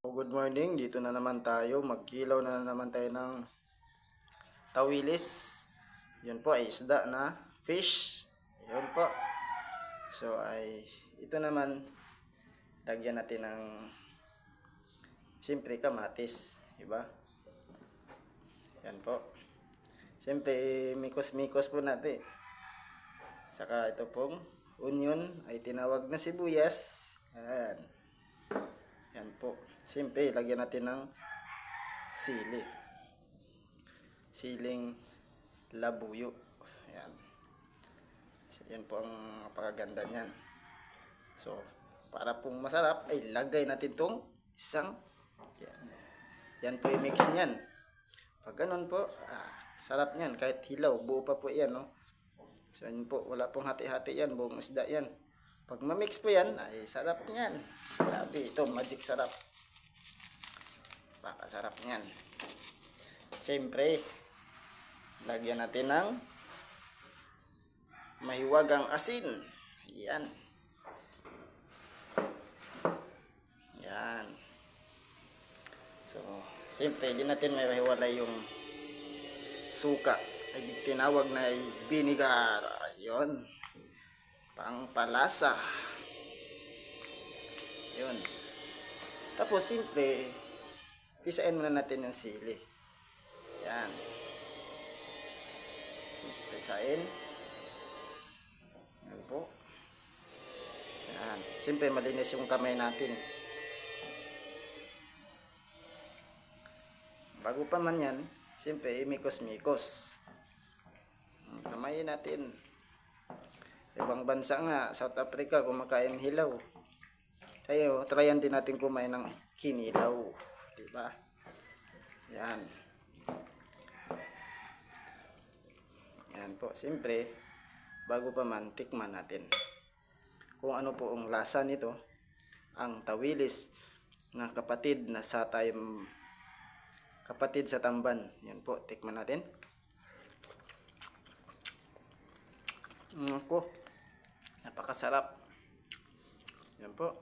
Good morning, dito na naman tayo. Magkilaw na naman tayo ng tawilis. Yun po ay isda na fish. Yun po. So ay ito naman, lagyan natin ng siyempre kamatis, diba? Yan po. Siyempre mikos-mikos po natin. Saka ito pong onion ay tinawag na sibuyas. Yan. Yan po. Siyempre, lagyan natin ng sili. Siling labuyo. Ayan. Yan po ang napakaganda niyan. So, para pong masarap, ay lagay natin tong isang yan. Yan po yung mix niyan. Pag ganun po, sarap niyan. Kahit hilaw, buo pa po yan. No? So, yan po. Wala pong hati-hati yan. Buong isda yan. Pag ma-mix po yan, ay sarap niyan. Sabi, ito, magic sarap. Pakasarap niyan. Siyempre, lagyan natin ng mahiwagang asin. Yan. Yan. So, siyempre, di natin may mahiwalay yung suka. Ay tinawag na vinegar. Yun. Pangpalasa. Yun. Tapos, siyempre, pisain muna natin yung sili. Yan. Pisain. Yan po. Yan. Siyempre, malinis yung kamay natin. Bago pa man yan, siyempre, imikos-mikos. Kamayin natin. Ibang bansa nga, South Africa, kumakain hilaw. Tayo, tryan din natin kumain ng kinilaw. Diba? Yan. Yan po. Siyempre, bago pa man, tikman natin kung ano po ang lasa nito. Ang tawilis na kapatid na sa kapatid sa tamban. Yan po. Tikman natin. Ako. Napakasarap. Yan po.